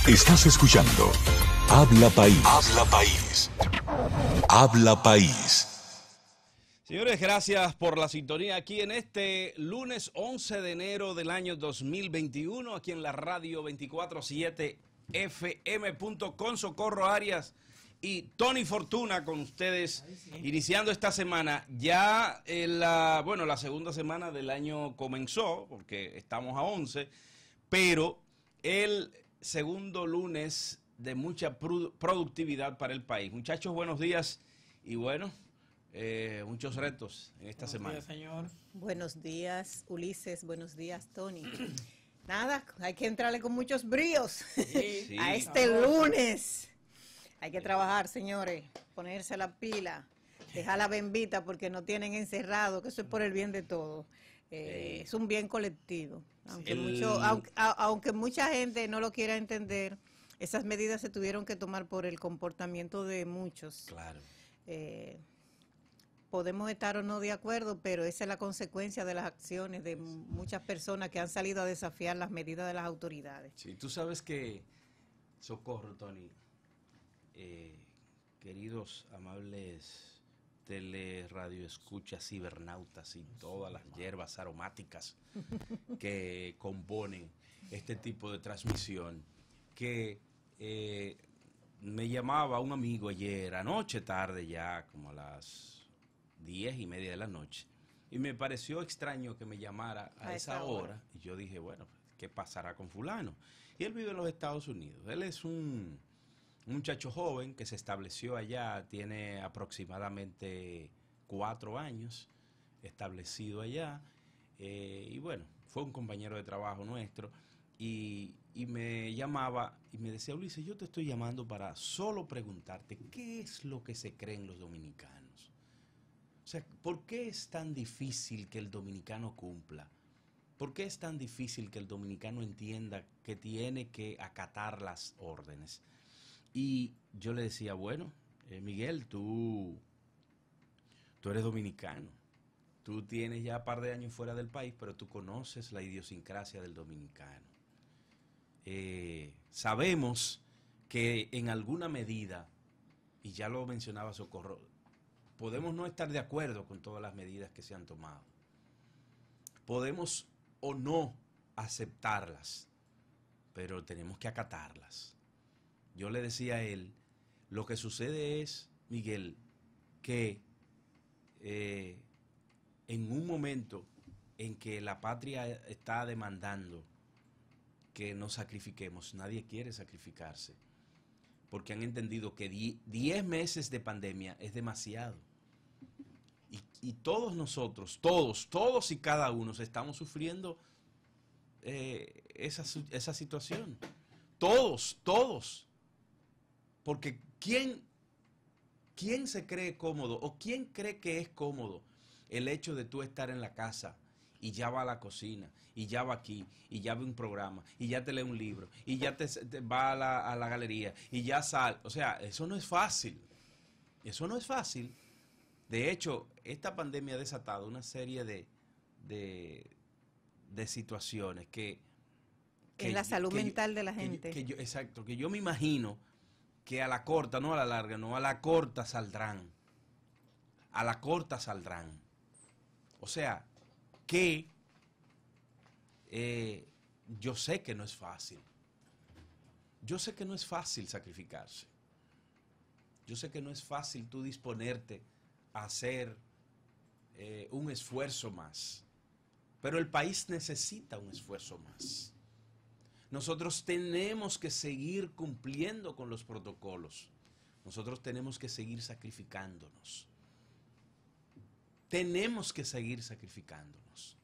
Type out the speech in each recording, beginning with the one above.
Estás escuchando Habla País. Habla País. Habla País. Señores, gracias por la sintonía aquí en este lunes 11 de enero del año 2021, aquí en la radio 247fm.com. Socorro Arias y Tony Fortuna con ustedes, iniciando esta semana. Ya la segunda semana del año comenzó, porque estamos a 11, pero el segundo lunes de mucha productividad para el país. Muchachos, buenos días y bueno, muchos retos en esta semana. Buenos días, señor. Buenos días, Ulises. Buenos días, Tony. Nada, hay que entrarle con muchos bríos Sí. a este lunes. Hay que trabajar, señores, ponerse la pila, dejar la bembita porque no tienen encerrado, que eso es por el bien de todos. Es un bien colectivo. Aunque mucha gente no lo quiera entender, esas medidas se tuvieron que tomar por el comportamiento de muchos. Claro. Podemos estar o no de acuerdo, pero esa es la consecuencia de las acciones de muchas personas que han salido a desafiar las medidas de las autoridades. Sí, tú sabes que, Socorro, Tony, queridos, amables teleradio escuchas, cibernautas y todas las hierbas aromáticas que componen este tipo de transmisión, que me llamaba un amigo ayer, anoche tarde ya, como a las 10:30 de la noche, y me pareció extraño que me llamara a esa hora, y yo dije, bueno, ¿qué pasará con fulano? Y él vive en los Estados Unidos, él es un muchacho joven que se estableció allá, tiene aproximadamente 4 años establecido allá, y bueno, fue un compañero de trabajo nuestro, y me llamaba y me decía, Ulises, yo te estoy llamando para solo preguntarte, ¿qué es lo que se creen los dominicanos? O sea, ¿por qué es tan difícil que el dominicano cumpla? ¿Por qué es tan difícil que el dominicano entienda que tiene que acatar las órdenes? Y yo le decía, bueno, Miguel, tú eres dominicano. Tú tienes ya un par de años fuera del país, pero tú conoces la idiosincrasia del dominicano. Sabemos que en alguna medida, y ya lo mencionaba Socorro, podemos no estar de acuerdo con todas las medidas que se han tomado. Podemos o no aceptarlas, pero tenemos que acatarlas. Yo le decía a él, lo que sucede es, Miguel, que en un momento en que la patria está demandando que nos sacrifiquemos, nadie quiere sacrificarse, porque han entendido que 10 meses de pandemia es demasiado. Y todos nosotros, todos y cada uno estamos sufriendo esa situación. Todos. Porque ¿quién se cree cómodo o quién cree que es cómodo el hecho de tú estar en la casa y ya va a la cocina y ya va aquí y ya ve un programa y ya te lee un libro y ya te va a la galería y ya sale? O sea, eso no es fácil. Eso no es fácil. De hecho, esta pandemia ha desatado una serie de situaciones que en la salud mental de la gente. Exacto, que yo me imagino que a la corta, no a la larga, no, a la corta saldrán. A la corta saldrán. O sea, que yo sé que no es fácil. Yo sé que no es fácil sacrificarse. Yo sé que no es fácil tú disponerte a hacer un esfuerzo más. Pero el país necesita un esfuerzo más. Nosotros tenemos que seguir cumpliendo con los protocolos. Nosotros tenemos que seguir sacrificándonos. Tenemos que seguir sacrificándonos.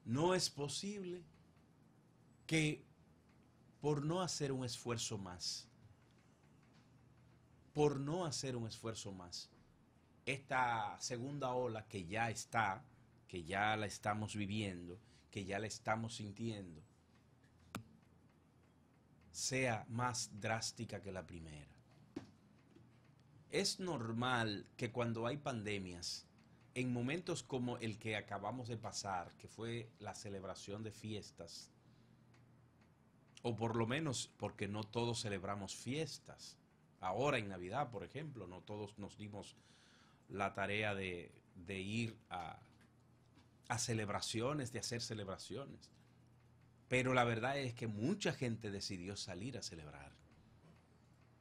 No es posible que por no hacer un esfuerzo más, esta segunda ola que ya está, que ya la estamos viviendo, que ya la estamos sintiendo, sea más drástica que la primera. Es normal que cuando hay pandemias, en momentos como el que acabamos de pasar, que fue la celebración de fiestas, o por lo menos porque no todos celebramos fiestas. Ahora en Navidad, por ejemplo, no todos nos dimos la tarea de ir a celebraciones, de hacer celebraciones. Pero la verdad es que mucha gente decidió salir a celebrar.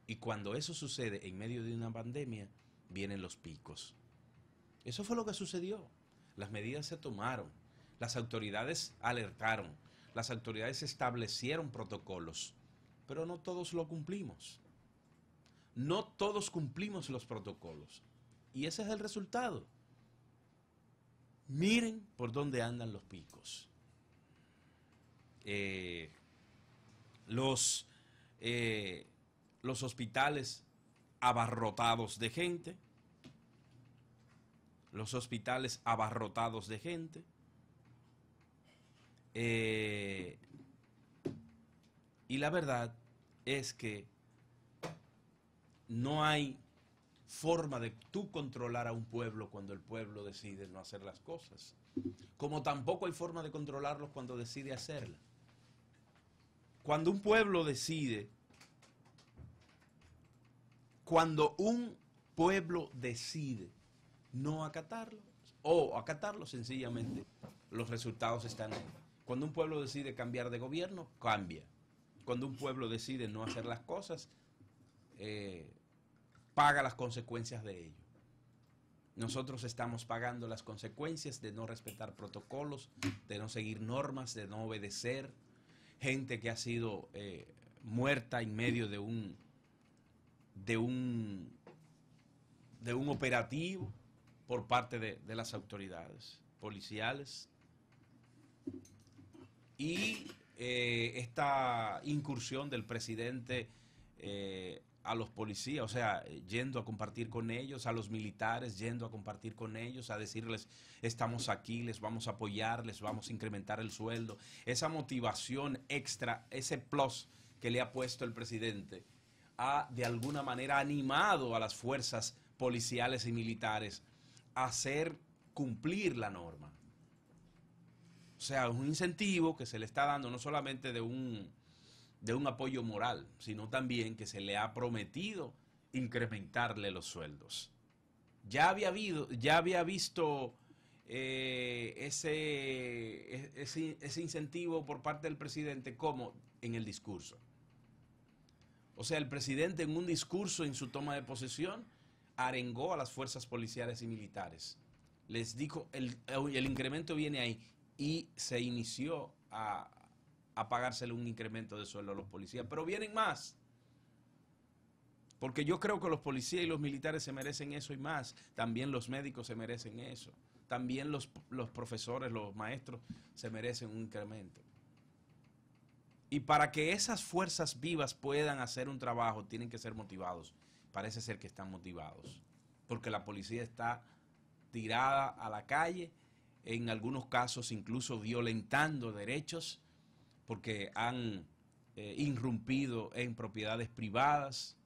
Y cuando eso sucede en medio de una pandemia, vienen los picos. Eso fue lo que sucedió. Las medidas se tomaron, las autoridades alertaron, las autoridades establecieron protocolos, pero no todos lo cumplimos. No todos cumplimos los protocolos. Y ese es el resultado. Miren por dónde andan los picos. Los hospitales abarrotados de gente. Los hospitales abarrotados de gente. Y la verdad es que no hay forma de tú controlar a un pueblo cuando el pueblo decide no hacer las cosas. Como tampoco hay forma de controlarlos cuando decide hacerlas. Cuando un pueblo decide no acatarlo, o acatarlo sencillamente, los resultados están ahí. Cuando un pueblo decide cambiar de gobierno, cambia. Cuando un pueblo decide no hacer las cosas, paga las consecuencias de ello. Nosotros estamos pagando las consecuencias de no respetar protocolos, de no seguir normas, de no obedecer. Gente que ha sido muerta en medio de un operativo por parte de las autoridades policiales. Y esta incursión del presidente a los policías, o sea, yendo a compartir con ellos, a los militares, yendo a compartir con ellos, a decirles, estamos aquí, les vamos a apoyar, les vamos a incrementar el sueldo. Esa motivación extra, ese plus que le ha puesto el presidente, ha de alguna manera animado a las fuerzas policiales y militares a hacer cumplir la norma. O sea, es un incentivo que se le está dando no solamente de un apoyo moral, sino también que se le ha prometido incrementarle los sueldos. Ya había visto ese incentivo por parte del presidente como en el discurso. O sea, el presidente en un discurso en su toma de posesión arengó a las fuerzas policiales y militares. Les dijo, el incremento viene ahí, y se inició a pagársele un incremento de sueldo a los policías. Pero vienen más. Porque yo creo que los policías y los militares se merecen eso y más. También los médicos se merecen eso. También los profesores, los maestros se merecen un incremento. Y para que esas fuerzas vivas puedan hacer un trabajo, tienen que ser motivados. Parece ser que están motivados. Porque la policía está tirada a la calle, en algunos casos incluso violentando derechos, porque han irrumpido en propiedades privadas.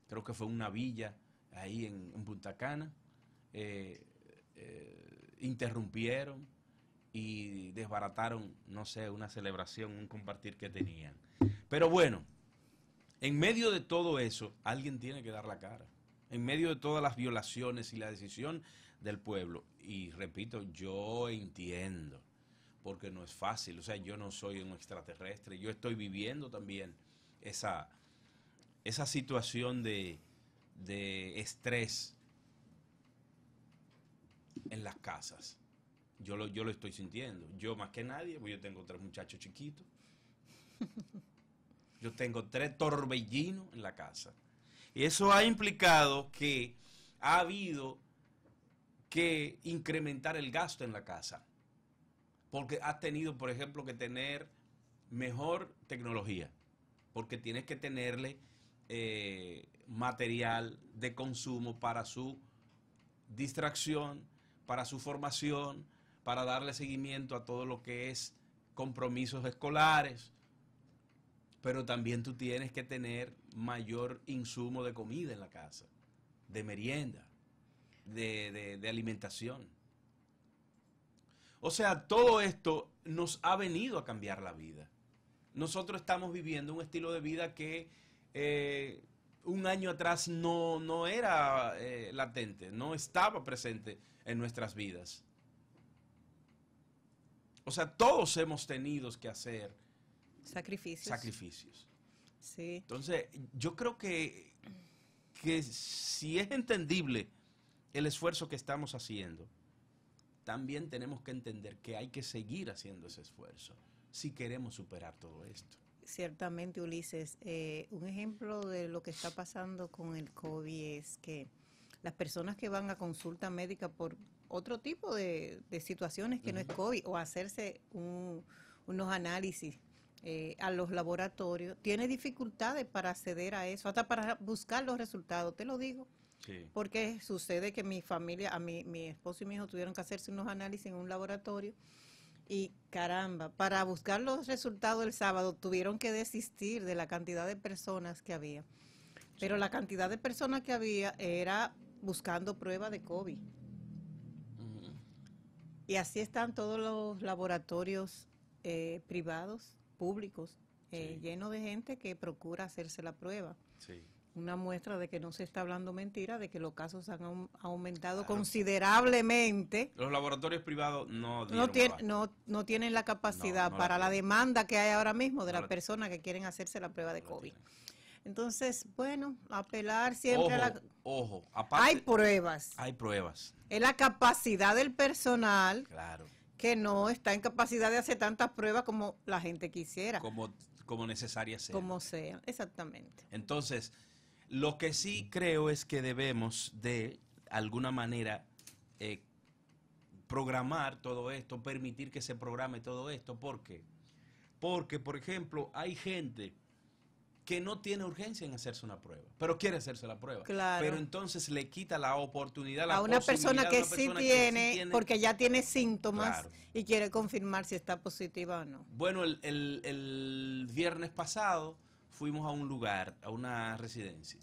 Creo que fue una villa ahí en Punta Cana. Interrumpieron y desbarataron, no sé, una celebración, un compartir que tenían. Pero bueno, en medio de todo eso, alguien tiene que dar la cara. En medio de todas las violaciones y la decisión del pueblo. Y repito, yo entiendo, porque no es fácil. O sea, yo no soy un extraterrestre. Yo estoy viviendo también esa situación de estrés en las casas. Yo lo estoy sintiendo. Yo más que nadie, porque yo tengo 3 muchachos chiquitos. Yo tengo 3 torbellinos en la casa. Y eso ha implicado que ha habido que incrementar el gasto en la casa. Porque has tenido, por ejemplo, que tener mejor tecnología. Porque tienes que tenerle material de consumo para su distracción, para su formación, para darle seguimiento a todo lo que es compromisos escolares. Pero también tú tienes que tener mayor insumo de comida en la casa, de merienda, de alimentación. O sea, todo esto nos ha venido a cambiar la vida. nosotros estamos viviendo un estilo de vida que un año atrás no era latente, no estaba presente en nuestras vidas. O sea, todos hemos tenido que hacer sacrificios. Sí. Entonces, yo creo que si es entendible el esfuerzo que estamos haciendo, también tenemos que entender que hay que seguir haciendo ese esfuerzo si queremos superar todo esto. Ciertamente, Ulises, un ejemplo de lo que está pasando con el COVID es que las personas que van a consulta médica por otro tipo de situaciones que no es COVID, o hacerse unos análisis a los laboratorios, tiene dificultades para acceder a eso, hasta para buscar los resultados, te lo digo. Sí. Porque sucede que mi familia, mi esposo y mi hijo tuvieron que hacerse unos análisis en un laboratorio y caramba, para buscar los resultados el sábado tuvieron que desistir de la cantidad de personas que había. Pero la cantidad de personas que había era buscando pruebas de COVID. Y así están todos los laboratorios privados, públicos, llenos de gente que procura hacerse la prueba. Sí. Una muestra de que no se está hablando mentira, de que los casos han aumentado considerablemente. Los laboratorios privados no tienen la capacidad para la demanda que hay ahora mismo de las personas que quieren hacerse la prueba de COVID. Entonces, bueno, apelar siempre Ojo, aparte, hay pruebas. Hay pruebas. Es la capacidad del personal, claro, que no está en capacidad de hacer tantas pruebas como la gente quisiera. Como necesaria sea. Como sea, exactamente. Entonces, lo que sí creo es que debemos de alguna manera programar todo esto, permitir que se programe todo esto. ¿Por qué? Porque, por ejemplo, hay gente que no tiene urgencia en hacerse una prueba, pero quiere hacerse la prueba. Claro. Pero entonces le quita la oportunidad, a una persona que sí tiene, porque ya tiene síntomas, claro, y quiere confirmar si está positiva o no. Bueno, el viernes pasado fuimos a un lugar, a una residencia.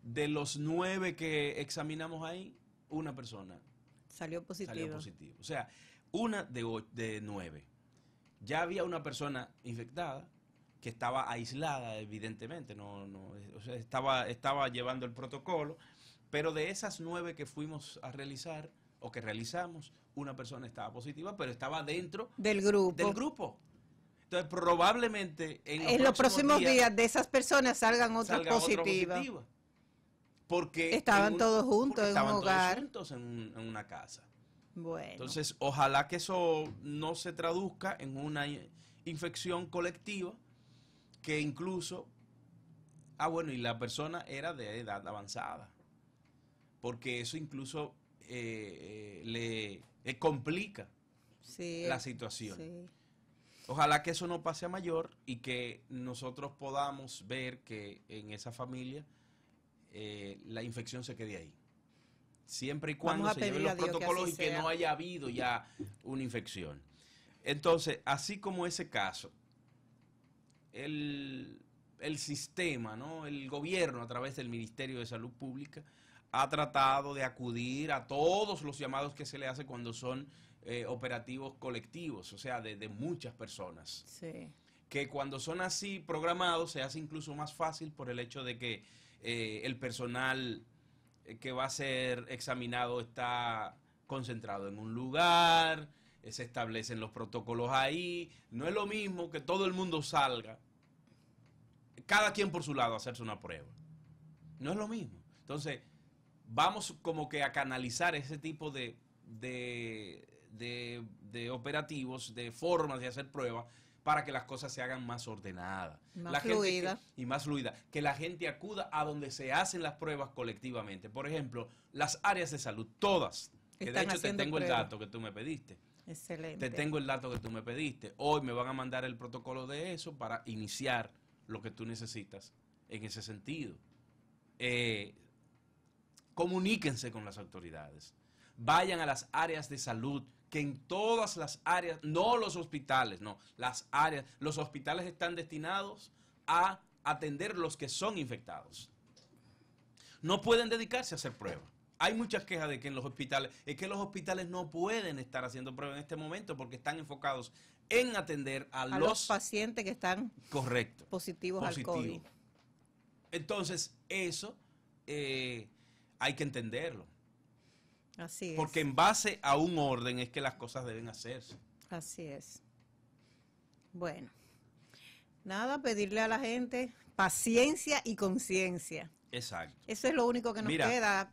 De los 9 que examinamos ahí, una persona salió positiva. O sea, una de 9. Ya había una persona infectada que estaba aislada, evidentemente, o sea, estaba llevando el protocolo, pero de esas 9 que fuimos a realizar, o que realizamos, una persona estaba positiva, pero estaba dentro del grupo. Entonces, probablemente en los próximos días de esas personas salgan otras positivas. Porque estaban todos juntos en un hogar. Todos juntos en una casa. Bueno. Entonces, ojalá que eso no se traduzca en una infección colectiva, que incluso, y la persona era de edad avanzada, porque eso incluso le complica la situación. Sí. Ojalá que eso no pase a mayor y que nosotros podamos ver que en esa familia la infección se quede ahí. Siempre y cuando se lleven los protocolos y que no haya habido ya una infección. Entonces, así como ese caso, el sistema, ¿no? El gobierno, a través del Ministerio de Salud Pública, ha tratado de acudir a todos los llamados que se le hace cuando son operativos colectivos, o sea, de muchas personas. Sí. Que cuando son así programados se hace incluso más fácil por el hecho de que el personal que va a ser examinado está concentrado en un lugar, se establecen los protocolos ahí. No es lo mismo que todo el mundo salga, cada quien por su lado, a hacerse una prueba. No es lo mismo. Entonces, vamos como que a canalizar ese tipo de operativos, de formas de hacer pruebas, para que las cosas se hagan más ordenadas. Más fluida. Y más fluida. Que la gente acuda a donde se hacen las pruebas colectivamente. Por ejemplo, las áreas de salud, todas. Que de hecho te tengo el dato que tú me pediste. Excelente. Te tengo el dato que tú me pediste. Hoy me van a mandar el protocolo de eso para iniciar lo que tú necesitas en ese sentido. Comuníquense con las autoridades. Vayan a las áreas de salud, que en todas las áreas, no los hospitales, no, las áreas, los hospitales están destinados a atender los que son infectados. No pueden dedicarse a hacer pruebas. Hay muchas quejas de que en los hospitales, es que los hospitales no pueden estar haciendo pruebas en este momento porque están enfocados en atender a los pacientes que están correcto, positivos al COVID. Entonces, eso hay que entenderlo. Así es. Porque en base a un orden es que las cosas deben hacerse. Así es. Bueno, nada, pedirle a la gente paciencia y conciencia. Exacto. Eso es lo único que nos queda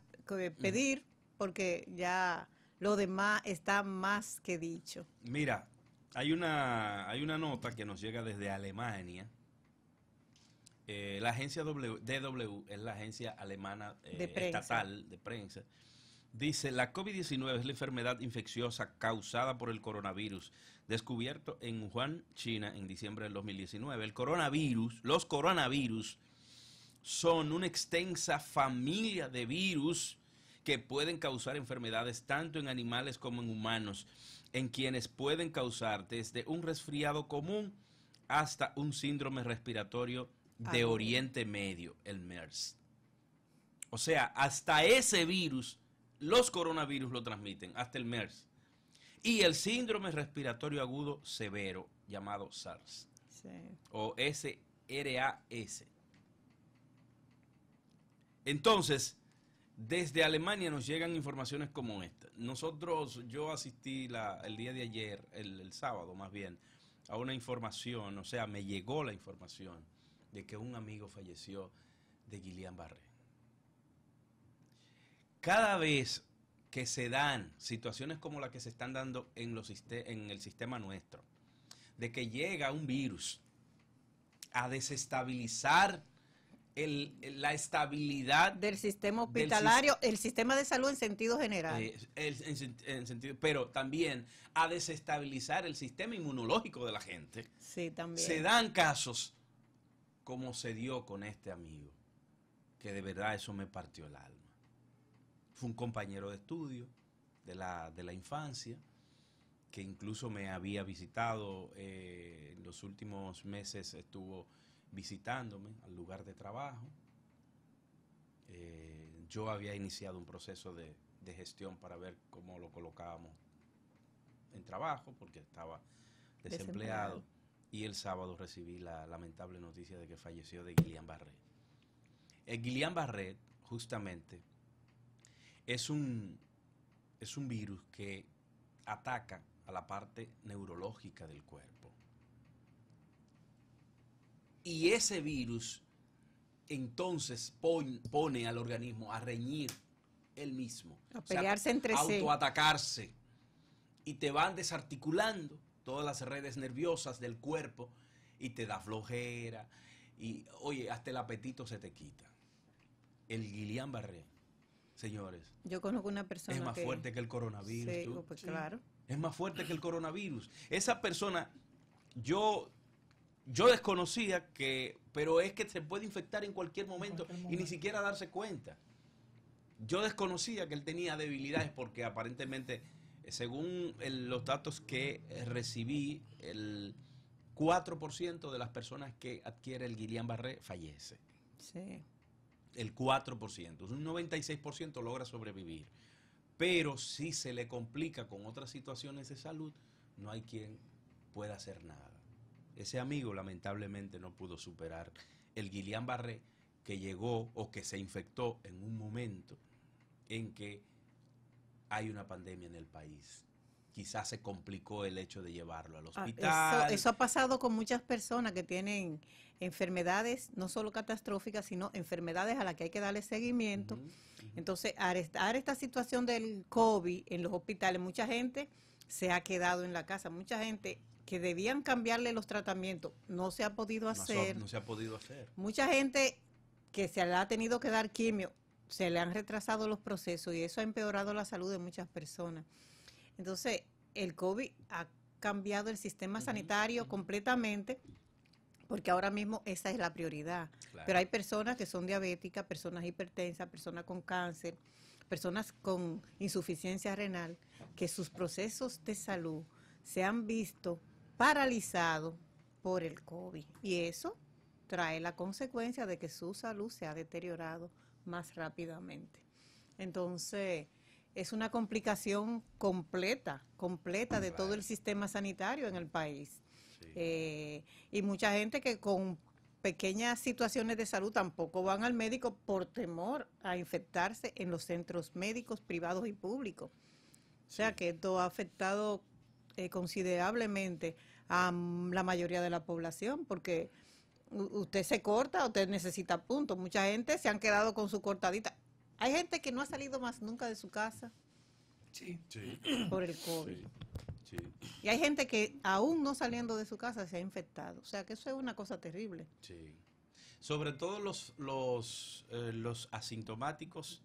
pedir, porque ya lo demás está más que dicho. Mira, hay una nota que nos llega desde Alemania. La agencia DW es la agencia alemana estatal de prensa. Dice, la COVID-19 es la enfermedad infecciosa causada por el coronavirus, descubierto en Wuhan, China, en diciembre del 2019. Los coronavirus son una extensa familia de virus que pueden causar enfermedades tanto en animales como en humanos, en quienes pueden causar desde un resfriado común hasta un síndrome respiratorio de Oriente Medio, el MERS. O sea, hasta ese virus, los coronavirus lo transmiten, hasta el MERS. Y el síndrome respiratorio agudo severo, llamado SARS, sí, o SRAS. Entonces, desde Alemania nos llegan informaciones como esta. Yo asistí el día de ayer, el sábado más bien, a una información, o sea, me llegó la información de que un amigo falleció de Guillain-Barré. Cada vez que se dan situaciones como la que se están dando en el sistema nuestro, de que llega un virus a desestabilizar la estabilidad del sistema hospitalario, el sistema de salud en sentido general. Pero también a desestabilizar el sistema inmunológico de la gente. Sí, también. Se dan casos como se dio con este amigo, que de verdad eso me partió el alma. Fue un compañero de estudio de la infancia, que incluso me había visitado en los últimos meses, estuvo visitándome al lugar de trabajo. Yo había iniciado un proceso de gestión para ver cómo lo colocábamos en trabajo, porque estaba desempleado. Y el sábado recibí la lamentable noticia de que falleció de Guillain-Barré. El Guillain-Barré, justamente, es un virus que ataca a la parte neurológica del cuerpo. Y ese virus entonces pone al organismo a reñir él mismo. A pelearse entre sí. Autoatacarse. Y te van desarticulando todas las redes nerviosas del cuerpo y te da flojera. Y, oye, hasta el apetito se te quita. El Guillain-Barré, señores. Yo conozco una persona es más fuerte que el coronavirus. Sí, pues sí. Claro. Es más fuerte que el coronavirus. Esa persona, yo desconocía pero es que se puede infectar en cualquier momento y ni siquiera darse cuenta. Yo desconocía que él tenía debilidades porque aparentemente, según los datos que recibí, el 4% de las personas que adquiere el Guillain-Barré fallece. Sí. El 4%. Un 96% logra sobrevivir. Pero si se le complica con otras situaciones de salud, no hay quien pueda hacer nada. Ese amigo lamentablemente no pudo superar el Guillain-Barré, que llegó o que se infectó en un momento en que hay una pandemia en el país. Quizás se complicó el hecho de llevarlo al hospital. Eso ha pasado con muchas personas que tienen enfermedades, no solo catastróficas, sino enfermedades a las que hay que darle seguimiento. Entonces, al estar esta situación del COVID en los hospitales, mucha gente se ha quedado en la casa, mucha gente que debían cambiarle los tratamientos, no se ha podido hacer. No se ha podido hacer. Mucha gente que se le ha tenido que dar quimio, se le han retrasado los procesos y eso ha empeorado la salud de muchas personas. Entonces, el COVID ha cambiado el sistema sanitario completamente, porque ahora mismo esa es la prioridad. Claro. Pero hay personas que son diabéticas, personas hipertensas, personas con cáncer, personas con insuficiencia renal, que sus procesos de salud se han visto paralizados por el COVID. Y eso trae la consecuencia de que su salud se ha deteriorado más rápidamente. Entonces, es una complicación completa de todo el sistema sanitario en el país. Sí. Y mucha gente que con pequeñas situaciones de salud tampoco van al médico por temor a infectarse en los centros médicos privados y públicos. O sea que esto ha afectado considerablemente a la mayoría de la población, porque usted se corta, usted necesita puntos. Mucha gente se han quedado con su cortadita. Hay gente que no ha salido más nunca de su casa por el COVID. Sí. Y hay gente que aún no saliendo de su casa se ha infectado. O sea que eso es una cosa terrible. Sí. Sobre todo los asintomáticos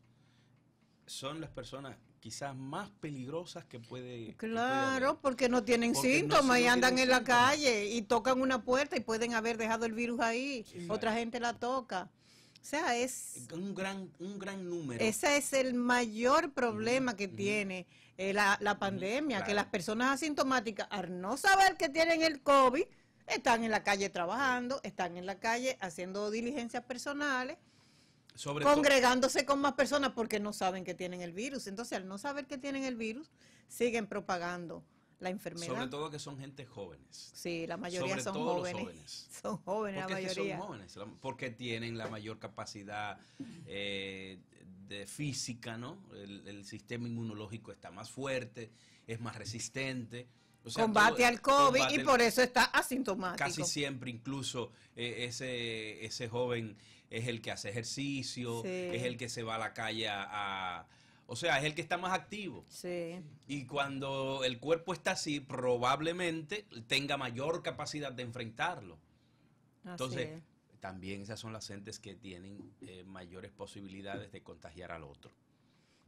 son las personas quizás más peligrosas que puede. Claro, porque no tienen síntomas y andan en la calle y tocan una puerta y pueden haber dejado el virus ahí. Sí, otra gente la toca. O sea, es un gran número. Ese es el mayor problema que tiene la pandemia, claro. Que las personas asintomáticas, al no saber que tienen el COVID, están en la calle trabajando, están en la calle haciendo diligencias personales, congregándose con más personas porque no saben que tienen el virus. Entonces, al no saber que tienen el virus, siguen propagando la enfermedad. Sobre todo que son gente jóvenes. Sí, la mayoría son jóvenes. Son jóvenes la mayoría. Son jóvenes, porque tienen la mayor capacidad de física, ¿no? El sistema inmunológico está más fuerte, es más resistente. O sea, combate al COVID y por eso está asintomático. Casi siempre, incluso ese joven es el que hace ejercicio, es el que se va a la calle o sea, es el que está más activo. Sí. Y cuando el cuerpo está así, probablemente tenga mayor capacidad de enfrentarlo. Entonces, también esas son las gentes que tienen mayores posibilidades de contagiar al otro.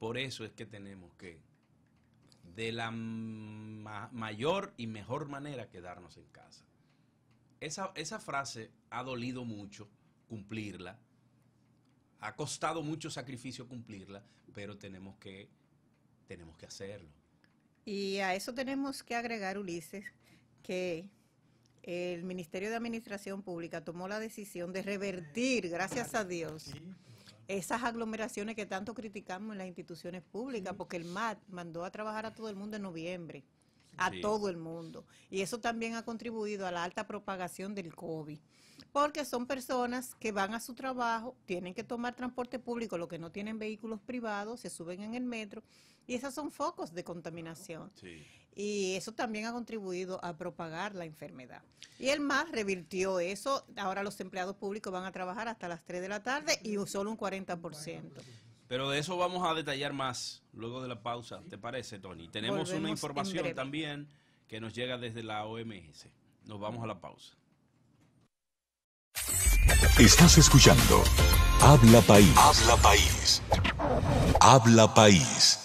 Por eso es que tenemos que, de la mayor y mejor manera, quedarnos en casa. Esa frase ha dolido mucho cumplirla. Ha costado mucho sacrificio cumplirla, pero tenemos que hacerlo. Y a eso tenemos que agregar, Ulises, que el Ministerio de Administración Pública tomó la decisión de revertir, gracias a Dios, esas aglomeraciones que tanto criticamos en las instituciones públicas, porque el MAT mandó a trabajar a todo el mundo en noviembre, todo el mundo. Y eso también ha contribuido a la alta propagación del COVID. Porque son personas que van a su trabajo, tienen que tomar transporte público, los que no tienen vehículos privados, se suben en el metro, y esos son focos de contaminación. Sí. Y eso también ha contribuido a propagar la enfermedad. Y el MAS revirtió eso, ahora los empleados públicos van a trabajar hasta las 3 de la tarde y solo un 40%. Pero de eso vamos a detallar más luego de la pausa, ¿te parece, Tony? Tenemos Volvemos una información también que nos llega desde la OMS. Nos vamos a la pausa. Estás escuchando Habla País. Habla País. Habla País.